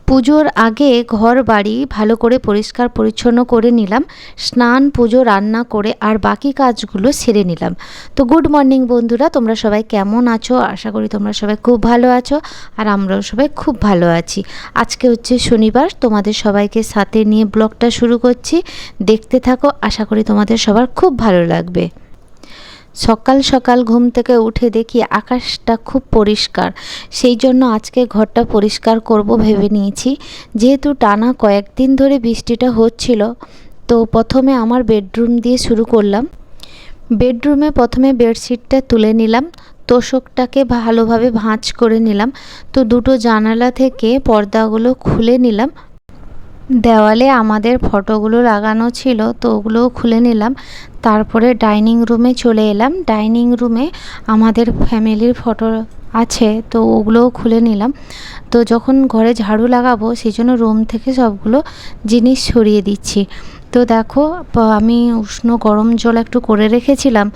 পুজোর আগে ঘর বাড়ি ভালো করে পরিষ্কার পরিচ্ছন্ন করে নিলাম, স্নান পুজো রান্না করে আর বাকি কাজগুলো সেরে নিলাম। তো গুড মর্নিং বন্ধুরা, তোমরা সবাই কেমন আছো? আশা করি তোমরা সবাই খুব ভালো আছো আর আমরাও সবাই খুব ভালো আছি। আজকে হচ্ছে শনিবার, তোমাদের সবাইকে সাথে নিয়ে ব্লগটা শুরু করছি, দেখতে থাকো, আশা করি তোমাদের সবার খুব ভালো লাগবে। সকাল সকাল ঘুম থেকে উঠে দেখি আকাশটা খুব পরিষ্কার, সেই জন্য আজকে ঘরটা পরিষ্কার করব ভেবে নিয়েছি। যেহেতু টানা কয়েকদিন ধরে বৃষ্টিটা হচ্ছিল, তো প্রথমে আমার বেডরুম দিয়ে শুরু করলাম। বেডরুমে প্রথমে বেডশিটটা তুলে নিলাম, তোশকটাকে ভালোভাবে ভাঁজ করে নিলাম। তো দুটো জানালা থেকে পর্দাগুলো খুলে নিলাম। দেওয়ালে আমাদের ফটোগুলো লাগানো ছিল, তো ওগুলোও খুলে নিলাম। তারপরে ডাইনিং রুমে চলে এলাম। ডাইনিং রুমে আমাদের ফ্যামিলির ফটো আছে, তো ওগুলোও খুলে নিলাম। তো যখন ঘরে ঝাড়ু লাগাবো সেই জন্য রুম থেকে সবগুলো জিনিস সরিয়ে দিচ্ছি। তো দেখো, আমি উষ্ণ গরম জল একটু করে রেখেছিলাম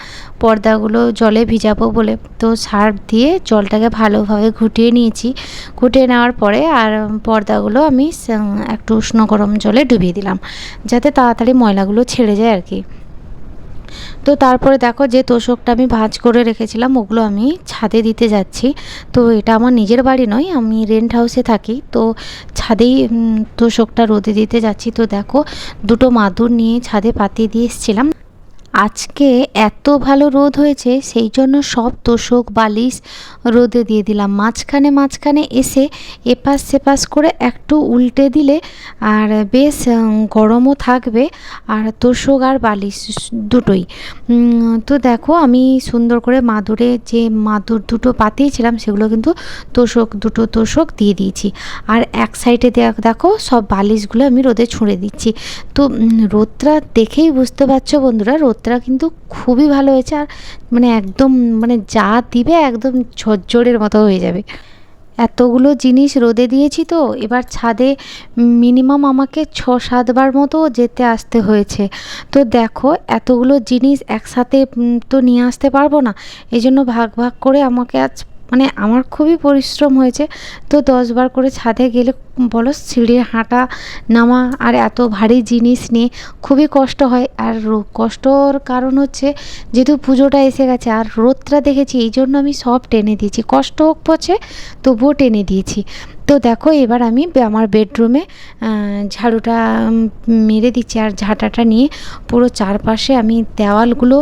পর্দাগুলো জলে ভিজাবো বলে, তো সার্ফ দিয়ে জলটাকে ভালোভাবে ঘুটিয়ে নিয়েছি। ঘুটিয়ে নেওয়ার পরে আর পর্দাগুলো আমি একটু উষ্ণ গরম জলে ডুবিয়ে দিলাম, যাতে তাড়াতাড়ি ময়লাগুলো ছেড়ে যায় আর কি। তো তারপরে দেখো, যে তোশকটা আমি ভাঁজ করে রেখেছিলাম ওগুলো আমি ছাদে দিতে যাচ্ছি। তো এটা আমার নিজের বাড়ি নয়, আমি রেন্ট হাউসে থাকি, তো ছাদেই তোশকটা রোদে দিতে যাচ্ছি। তো দেখো, দুটো মাদুর নিয়ে ছাদে পাতিয়ে দিয়ে এসেছিলাম। আজকে এত ভালো রোদ হয়েছে, সেই জন্য সব তোশক বালিশ রোদে দিয়ে দিলাম। মাঝখানে মাঝখানে এসে এপাশ সেপাশ করে একটু উল্টে দিলে আর বেশ গরমও থাকবে, আর তোশক আর বালিশ দুটোই। তো দেখো, আমি সুন্দর করে মাদুরে যে মাদুর দুটো পাতিয়েছিলাম সেগুলো কিন্তু দুটো তোশক দিয়ে দিয়েছি। আর এক সাইডে দেখো, সব বালিশগুলো আমি রোদে ছুঁড়ে দিচ্ছি। তো রোদটা দেখেই বুঝতে পারছো বন্ধুরা, রোদটা কিন্তু খুবই ভালো হয়েছে। আর একদম যা দিবে একদম ঝরঝরের মতো হয়ে যাবে। এতগুলো জিনিস রোদে দিয়েছি, তো এবার ছাদে মিনিমাম আমাকে 6-7 বার মতো যেতে আসতে হয়েছে। তো দেখো, এতগুলো জিনিস একসাথে তো নিয়ে আসতে পারবো না, এই জন্য ভাগ ভাগ করে আমাকে আজ আমার খুবই পরিশ্রম হয়েছে। তো 10 বার করে ছাদে গেলে বলো, সিঁড়ি হাঁটা নামা আর এত ভারী জিনিস নিয়ে খুবই কষ্ট হয়। আর কষ্টর কারণ হচ্ছে যেহেতু পুজোটা এসে গেছে আর রোদটা দেখেছি, এই জন্য আমি সব টেনে দিয়েছি, কষ্ট হোক পছে তবুও টেনে দিয়েছি। তো দেখো, এবার আমি আমার বেডরুমে ঝাড়ুটা মেরে দিচ্ছি, আর ঝাঁটাটা নিয়ে পুরো চারপাশে আমি দেওয়ালগুলো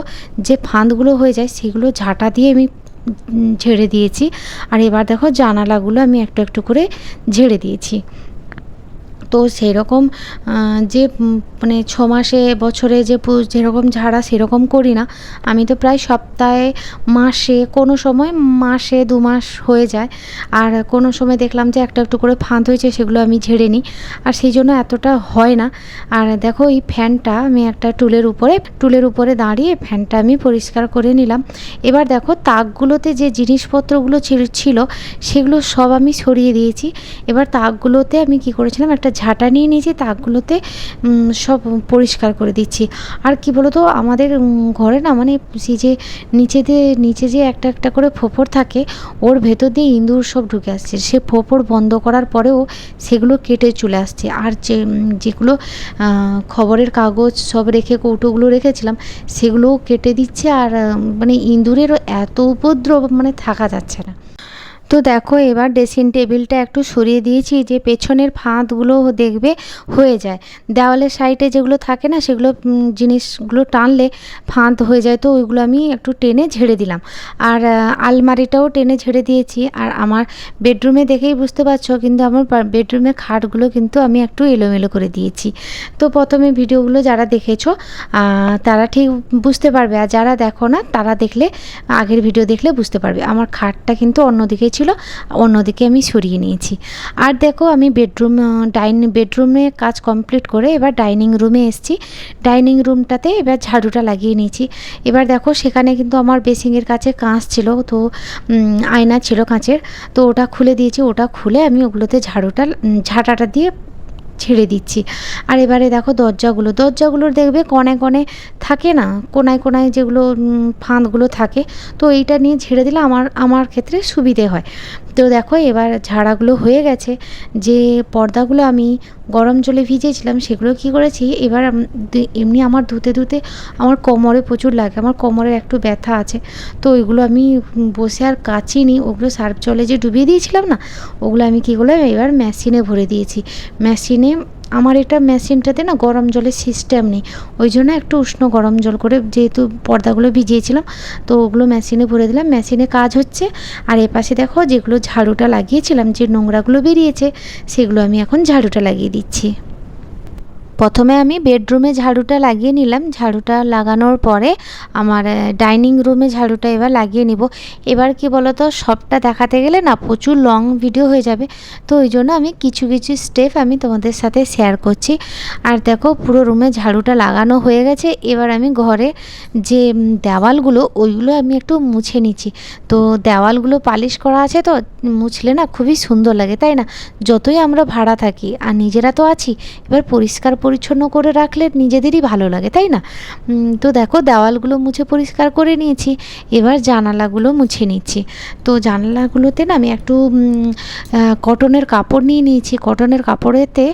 যে ফাঁদগুলো হয়ে যায় সেগুলো ঝাঁটা দিয়ে আমি ঝেড়ে দিয়েছি। আর এবার দেখো, জানালাগুলো আমি একটু একটু করে ঝেড়ে দিয়েছি। তো সেই রকম যে 6 মাসে বছরে যে যেরকম ঝাড়া সেরকম করি না, আমি তো প্রায় সপ্তাহে, মাসে, কোনো সময় মাসে 2 মাস হয়ে যায়। আর কোনো সময় দেখলাম যে একটা একটু করে ফাঁদ হয়েছে, সেগুলো আমি ঝেড়ে নিই, আর সেই জন্য এতটা হয় না। আর দেখো, এই ফ্যানটা আমি একটা টুলের উপরে দাঁড়িয়ে ফ্যানটা আমি পরিষ্কার করে নিলাম। এবার দেখো, তাকগুলোতে যে জিনিসপত্রগুলো ছিল সেগুলো সব আমি সরিয়ে দিয়েছি। এবার তাকগুলোতে আমি কি করেছিলাম, একটা ঝাঁটা নিয়ে নিয়েছি, তাকগুলোতে সব পরিষ্কার করে দিচ্ছি। আর কি বলো তো, আমাদের ঘরে না সেই যে নিচে যে একটা একটা করে ফোঁপড় থাকে, ওর ভেতর দিয়ে ইঁদুর সব ঢুকে আসছে। সে ফোঁপড় বন্ধ করার পরেও সেগুলো কেটে চলে আসছে। আর যেগুলো খবরের কাগজ সব রেখে কৌটোগুলো রেখেছিলাম সেগুলোও কেটে দিচ্ছে। আর ইঁদুরেরও এত উপদ্রব, থাকা যাচ্ছে না। তো দেখো, এবার ড্রেসিং টেবিলটা একটু সরিয়ে দিয়েছি, যে পেছনের ফাঁদগুলো দেখবে হয়ে যায়। দেওয়ালের সাইডে যেগুলো থাকে না, সেগুলো জিনিসগুলো টানলে ফাঁদ হয়ে যায়, তো ওইগুলো আমি একটু টেনে ঝেড়ে দিলাম। আর আলমারিটাও টেনে ঝেড়ে দিয়েছি। আর আমার বেডরুমে দেখেই বুঝতে পারছো, কিন্তু আমার বেডরুমের খাটগুলো কিন্তু আমি একটু এলোমেলো করে দিয়েছি। তো প্রথমে ভিডিওগুলো যারা দেখেছো তারা ঠিক বুঝতে পারবে, আর যারা দেখো না তারা আগের ভিডিও দেখলে বুঝতে পারবে। আমার খাটটা কিন্তু অন্যদিকে ছিল, অন্যদিকে আমি সরিয়ে নিয়েছি। আর দেখো, আমি বেডরুমে কাজ কমপ্লিট করে এবার ডাইনিং রুমে এসেছি। ডাইনিং রুমটাতে এবার ঝাড়ুটা লাগিয়ে নিয়েছি। এবার দেখো, সেখানে কিন্তু আমার বেসিংয়ের কাছে কাঁচ ছিল, তো আয়না ছিল কাঁচের, তো ওটা খুলে দিয়েছি। ওটা খুলে আমি ওগুলোতে ঝাঁটাটা দিয়ে ছেড়ে দিচ্ছি। আর এবারে দেখো, দরজাগুলোর দেখবে কোণে কোণে থাকে না, কোণায় যেগুলো ফাঁদগুলো থাকে, তো এইটা নিয়ে ঝেড়ে দিলে আমার ক্ষেত্রে সুবিধে হয়। তো দেখো এবার ঝাড়াগুলো হয়ে গেছে। যে পর্দাগুলো আমি গরম জলে ভিজিয়েছিলাম সেগুলো কি করেছি এবার এমনি আমার ধুতে ধুতে আমার কোমরে প্রচুর লাগে, আমার কোমরের একটু ব্যথা আছে। তো ওইগুলো আমি বসে আর কাচিনি, ওগুলো সার্ফ জলে যে ডুবিয়ে দিয়েছিলাম না, ওগুলো আমি কী করলাম এবার মেশিনে ভরে দিয়েছি। মেশিনে আমার এটা মেশিনটাতে না গরম জলের সিস্টেম নেই, ওই জন্য একটু উষ্ণ গরম জল করে যেহেতু পর্দাগুলো ভিজিয়েছিলাম, তো ওগুলো মেশিনে ভরে দিলাম। মেশিনে কাজ হচ্ছে। আর এপাশে দেখো যেগুলো ঝাড়ুটা লাগিয়েছিলাম, যে নোংরাগুলো বেরিয়েছে সেগুলো আমি এখন ঝাড়ুটা লাগিয়ে দিচ্ছি। প্রথমে আমি বেডরুমে ঝাড়ুটা লাগিয়ে নিলাম। ঝাড়ুটা লাগানোর পরে আমার ডাইনিং রুমে ঝাড়ুটা এবার লাগিয়ে নিব। এবার কি বলো তো, সবটা দেখাতে গেলে না প্রচুর লং ভিডিও হয়ে যাবে, তো ওই জন্য আমি কিছু কিছু স্টেপ আমি তোমাদের সাথে শেয়ার করছি। আর দেখো পুরো রুমে ঝাড়ুটা লাগানো হয়ে গেছে। এবার আমি ঘরে যে দেওয়ালগুলো ওইগুলো আমি একটু মুছে নিচ্ছি। তো দেওয়ালগুলো পালিশ করা আছে, তো মুছলে না খুবই সুন্দর লাগে, তাই না? যতই আমরা ভাড়া থাকি আর নিজেরা তো আছি, এবার পরিষ্কার পরিচ্ছন্ন করে রাখলে নিজেদেরই ভালো লাগে, তাই না? তো দেখো দেওয়ালগুলো মুছে পরিষ্কার করে নিয়েছি। এবার জানালাগুলো মুছে নিচ্ছি। তো জানালাগুলোতে না আমি একটু কটনের কাপড় নিয়ে নিয়েছি। কটনের কাপড়েতে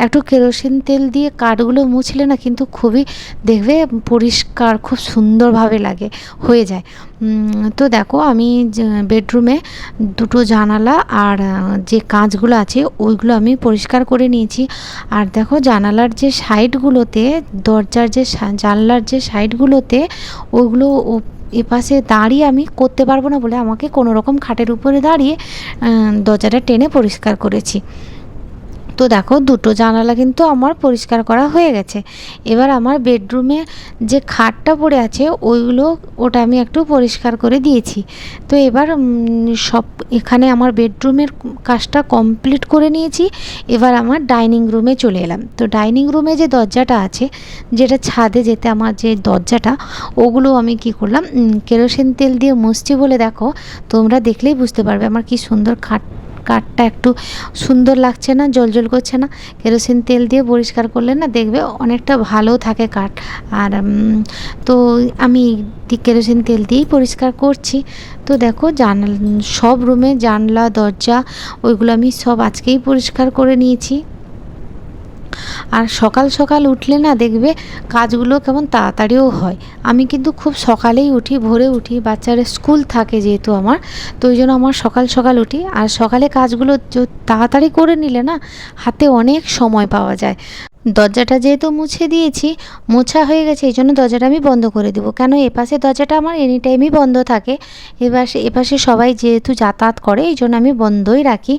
একটু কেরোসিন তেল দিয়ে কাঠগুলো মুছলে না কিন্তু খুবই দেখবে পরিষ্কার খুব সুন্দরভাবে লাগে, হয়ে যায়। তো দেখো আমি বেডরুমে দুটো জানালা আর যে কাঁচগুলো আছে ওইগুলো আমি পরিষ্কার করে নিয়েছি। আর দেখো জানালার যে সাইডগুলোতে, দরজার যে জানলার যে সাইডগুলোতে, ওইগুলো এপাশে দাঁড়িয়ে আমি করতে পারবো না বলে আমাকে কোনো রকম খাটের উপরে দাঁড়িয়ে দরজাটা টেনে পরিষ্কার করেছি। তো দেখো দুটো জানালা কিন্তু আমার পরিষ্কার করা হয়ে গেছে। এবার আমার বেডরুমে যে খাটটা পড়ে আছে ওটা আমি একটু পরিষ্কার করে দিয়েছি। তো এবার সব এখানে আমার বেডরুমের কাজটা কমপ্লিট করে নিয়েছি। এবার আমার ডাইনিং রুমে চলে এলাম। তো ডাইনিং রুমে যে দরজাটা আছে, যেটা ছাদে যেতে আমার যে দরজাটা, ওগুলো আমি কি করলাম কেরোসিন তেল দিয়ে মুছছি বলে দেখো তোমরা দেখলেই বুঝতে পারবে আমার কি সুন্দর কাঠটা একটু সুন্দর লাগছে না, জল করছে না। কেরোসিন তেল দিয়ে পরিষ্কার করলে না দেখবে অনেকটা ভালো থাকে কাঠ। আর তো আমি কেরোসিন তেল দিয়েই পরিষ্কার করছি। তো দেখো সব রুমে জানলা দরজা ওইগুলো আমি সব আজকেই পরিষ্কার করে নিয়েছি। আর সকাল সকাল উঠলে না দেখবে কাজগুলো কেমন তাড়াতাড়িও হয়। আমি কিন্তু খুব সকালেই উঠি, ভোরে উঠি, বাচ্চারা স্কুল থাকে যেহেতু আমার, তো ওই জন্য আমার সকাল সকাল উঠি। আর সকালে কাজগুলো তাড়াতাড়ি করে নিলে না হাতে অনেক সময় পাওয়া যায়। দরজাটা যেহেতু মুছে দিয়েছি, মোছা হয়ে গেছে, এই জন্য দরজাটা আমি বন্ধ করে দেবো। কেন এপাশে দরজাটা আমার এনি টাইমই বন্ধ থাকে। এপাশে সবাই যেহেতু যাতায়াত করে এই জন্য আমি বন্ধই রাখি।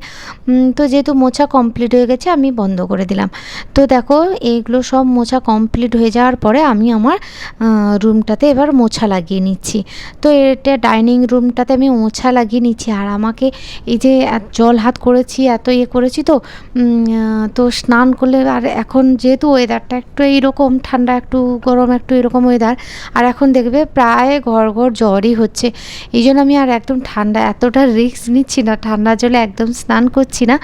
তো যেহেতু মোছা কমপ্লিট হয়ে গেছে আমি বন্ধ করে দিলাম। তো দেখো এইগুলো সব মোছা কমপ্লিট হয়ে যাওয়ার পরে আমি আমার রুমটাতে এবার মোছা লাগিয়ে নিচ্ছি। তো এটা ডাইনিং রুমটাতে আমি মোছা লাগিয়ে নিচ্ছি। আর আমাকে এই যে জল হাত করেছি, এত করেছি, তো স্নান করলে, আর এখন যেহেতু ওয়েদারটা একটু এইরকম ঠান্ডা একটু গরম একটু এরকম ওয়েদার, আর এখন দেখবে প্রায় ঘর ঘর জ্বরই হচ্ছে। এই জন্য আমি আর একদম এতটা রিস্ক নিচ্ছি না, ঠান্ডা জলে একদম স্নান করছি না।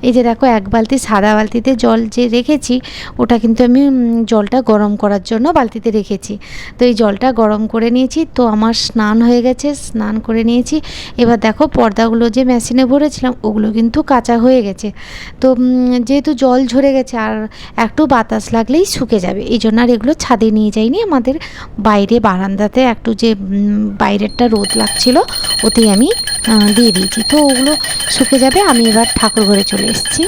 এই যে দেখো এক বালতি সাদা বালতিতে জল যে রেখেছি, ওটা কিন্তু আমি জলটা গরম করার জন্য বালতিতে রেখেছি। তো এই জলটা গরম করে নিয়েছি। তো আমার স্নান হয়ে গেছে, স্নান করে নিয়েছি। এবার দেখো পর্দাগুলো যে মেশিনে ভরেছিলাম ওগুলো কিন্তু কাঁচা হয়ে গেছে। তো যেহেতু জল ঝরে গেছে আর একটু বাতাস লাগলেই শুকে যাবে, এই জন্য আর এগুলো ছাদে নিয়ে যাইনি, আমাদের বাইরে বারান্দাতে একটু যে বাইরেরটা রোদ লাগছিল ওতেই আমি দিয়ে দিয়েছি। তো ওগুলো শুকে যাবে। আমি এবার ঠাকুর ঘরে চলে এসেছি।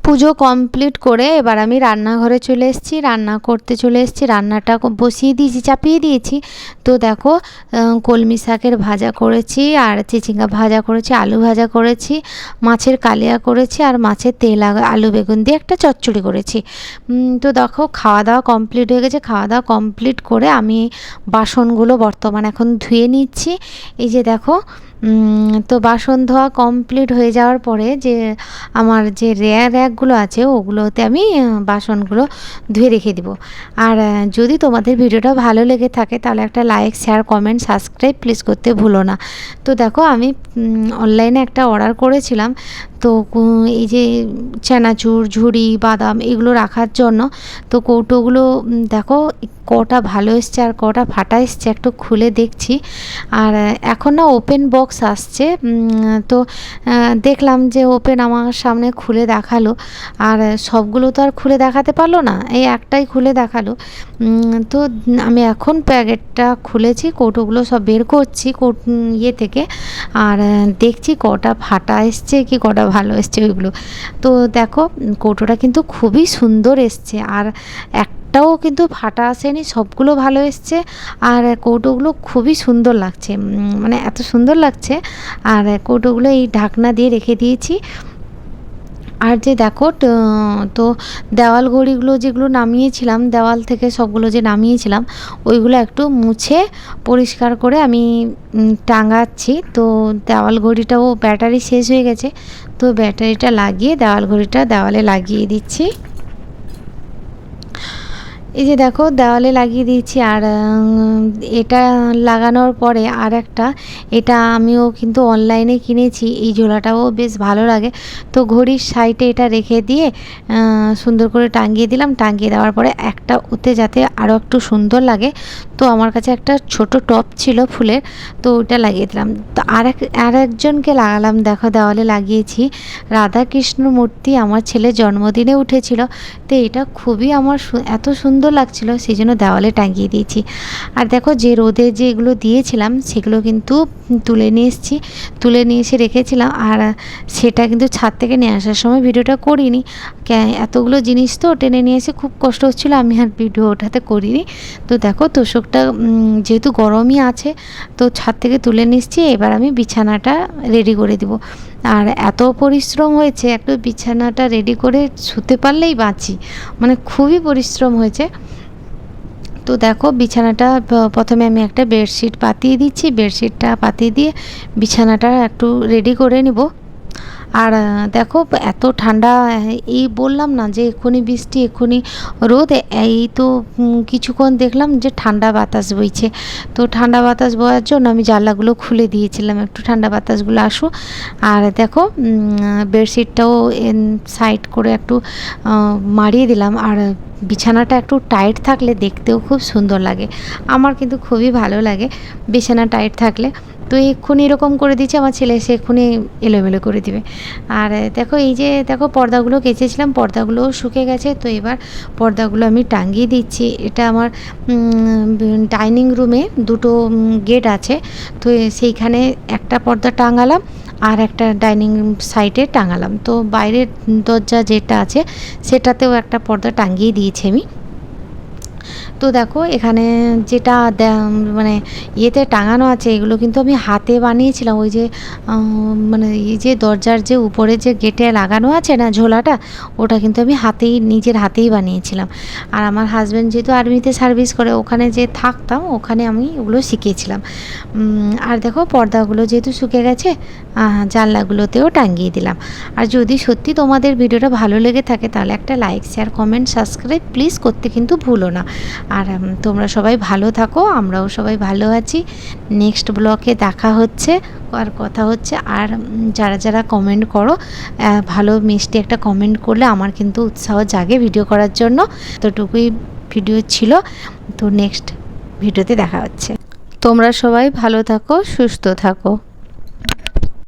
পুজো কমপ্লিট করে এবার আমি রান্নাঘরে চলে এসেছি, রান্না করতে চলে এসেছি। রান্নাটা বসিয়ে দিয়েছি, চাপিয়ে দিয়েছি। তো দেখো কলমি শাকের ভাজা করেছি, আর চিচিঙ্গা ভাজা করেছি, আলু ভাজা করেছি, মাছের কালিয়া করেছি, আর মাছের তেল আলু বেগুন দিয়ে একটা চচ্চড়ি করেছি। তো দেখো খাওয়া দাওয়া কমপ্লিট হয়ে গেছে। খাওয়া দাওয়া কমপ্লিট করে আমি বাসনগুলো বর্তমান এখন ধুয়ে নিচ্ছি। এই যে দেখো তো বাসন ধোয়া কমপ্লিট হয়ে যাওয়ার পরে যে আমার যে র্যাকগুলো আছে ওগুলোতে আমি বাসনগুলো ধুয়ে রেখে দিব। আর যদি তোমাদের ভিডিওটা ভালো লেগে থাকে তাহলে একটা like, share, comment, subscribe please করতে ভুলো না। তো দেখো আমি অনলাইনে একটা অর্ডার করেছিলাম, তো এই যে চানাচুর, ঝুড়ি, বাদাম এগুলো রাখার জন্য। তো কৌটোগুলো দেখো কটা ভালো এসছে আর কটা ফাটা এসছে একটু খুলে দেখছি। আর এখন না ওপেন বক্স আসছে, তো দেখলাম যে ওপেন আমার সামনে খুলে দেখালো, আর সবগুলো তো আর খুলে দেখাতে পারলো না, এই একটাই খুলে দেখালো। তো আমি এখন প্যাকেটটা খুলেছি, কৌটোগুলো সব বের করছি ইয়ে থেকে, আর দেখছি কটা ফাটা এসছে কি কটা ভালো এসছে ওইগুলো। তো দেখো কৌটোটা কিন্তু খুবই সুন্দর এসছে, আর একটাও কিন্তু ফাটা আসেনি, সবগুলো ভালো এসছে। আর কৌটোগুলো খুবই সুন্দর লাগছে, মানে এত সুন্দর লাগছে। আর কৌটোগুলো এই ঢাকনা দিয়ে রেখে দিয়েছি। আর যে দেখো তো দেওয়াল ঘড়িগুলো যেগুলো নামিয়েছিলাম, দেওয়াল থেকে সবগুলো যে নামিয়েছিলাম ওইগুলো একটু মুছে পরিষ্কার করে আমি টাঙাচ্ছি। তো দেওয়াল ঘড়িটাও ব্যাটারি শেষ হয়ে গেছে, তো ব্যাটারিটা লাগিয়ে দেওয়াল ঘড়িটা দেওয়ালে লাগিয়ে দিচ্ছি। এই যে দেখো দেওয়ালে লাগিয়ে দিয়েছি। আর এটা লাগানোর পরে আর একটা, এটা আমিও কিন্তু অনলাইনে কিনেছি, এই ঝোলাটাও বেশ ভালো লাগে। তো ঘড়ির সাইডে এটা রেখে দিয়ে সুন্দর করে টাঙিয়ে দিলাম। টাঙিয়ে দেওয়ার পরে একটা ওতে যাতে আরও একটু সুন্দর লাগে, তো আমার কাছে একটা ছোট টপ ছিল ফুলের, তো ওটা লাগিয়ে দিলাম। তো আর একজনকে লাগালাম, দেখো দেওয়ালে লাগিয়েছি রাধাকৃষ্ণ মূর্তি, আমার ছেলের জন্মদিনে উঠেছিল। তো এটা খুবই আমার এত সুন্দর লাগছিল, সেই জন্য দেওয়ালে টাঙিয়ে দিয়েছি। আর দেখো যে রোদে যেগুলো দিয়েছিলাম সেগুলো কিন্তু তুলে নিয়ে এসেছি, তুলে নিয়ে এসে রেখেছিলাম। আর সেটা কিন্তু ছাদ থেকে নিয়ে আসার সময় ভিডিওটা করিনি, এতগুলো জিনিস তো টেনে নিয়ে এসে খুব কষ্ট হচ্ছিলো, আমি আর ভিডিও ওঠাতে করিনি। তো দেখো তোষকটা যেহেতু গরমই আছে, তো ছাদ থেকে তুলে নিয়ে এসেছি। এবার আমি বিছানাটা রেডি করে দিব। আর এত পরিশ্রম হয়েছে, একটু বিছানাটা রেডি করে শুতে পারলেই বাঁচি, মানে খুবই পরিশ্রম হয়েছে। তো দেখো বিছানাটা প্রথমে আমি একটা বেডশিট পাতিয়ে দিচ্ছি, বেডশিটটা পাতিয়ে দিয়ে বিছানাটা একটু রেডি করে নিব। আর দেখো এত ঠান্ডা, এই বললাম না যে এক্ষুনি বৃষ্টি এক্ষুনি রোদ, এই তো কিছুক্ষণ দেখলাম যে ঠান্ডা বাতাস বইছে। তো ঠান্ডা বাতাস বওয়ার জন্য আমি জানলাগুলো খুলে দিয়েছিলাম, একটু ঠান্ডা বাতাসগুলো আসুক। আর দেখো বেডশিটটাও সাইড করে একটু মারিয়ে দিলাম। আর বিছানাটা একটু টাইট থাকলে দেখতেও খুব সুন্দর লাগে, আমার কিন্তু খুবই ভালো লাগে বিছানা টাইট থাকলে। তো এক্ষুনি এরকম করে দিচ্ছে, আমার ছেলে এসে এক্ষুনি এলোমেলো করে দিবে। আর দেখো এই যে দেখো পর্দাগুলো কেচেছিলাম, পর্দাগুলোও শুকে গেছে। তো এবার পর্দাগুলো আমি টাঙিয়ে দিচ্ছি। এটা আমার ডাইনিং রুমে দুটো গেট আছে, তো সেইখানে একটা পর্দা টাঙালাম আর একটা ডাইনিং সাইডে টাঙালাম। তো বাইরের দরজা যেটা আছে সেটাতেও একটা পর্দা টাঙিয়ে দিয়েছি আমি। তো দেখো এখানে যেটা মানে ইয়েতে টাঙানো আছে এগুলো কিন্তু আমি হাতে বানিয়েছিলাম, ওই যে মানে এই যে দরজার যে উপরে যে গেটে লাগানো আছে না ঝোলাটা, ওটা কিন্তু আমি নিজের হাতেই বানিয়েছিলাম। আর আমার হাজব্যান্ড যেহেতু আর্মিতে সার্ভিস করে, ওখানে যে থাকতাম ওখানে আমি ওগুলো শিখেছিলাম। আর দেখো পর্দাগুলো যেহেতু শুকে গেছে, জানলাগুলোতেও টাঙিয়ে দিলাম। আর যদি সত্যি তোমাদের ভিডিওটা ভালো লেগে থাকে তাহলে একটা like, share, comment, subscribe please করতে কিন্তু ভুলো না। আর তোমরা সবাই ভালো থাকো, আমরাও সবাই ভালো আছি। নেক্সট ব্লগে দেখা হচ্ছে আর কথা হচ্ছে। আর যারা যারা কমেন্ট করো, ভালো মিষ্টি একটা কমেন্ট করলে আমার কিন্তু উৎসাহ জাগে ভিডিও করার জন্য। এতটুকুই ভিডিও ছিল, তো নেক্সট ভিডিওতে দেখা হচ্ছে। তোমরা সবাই ভালো থাকো, সুস্থ থাকো।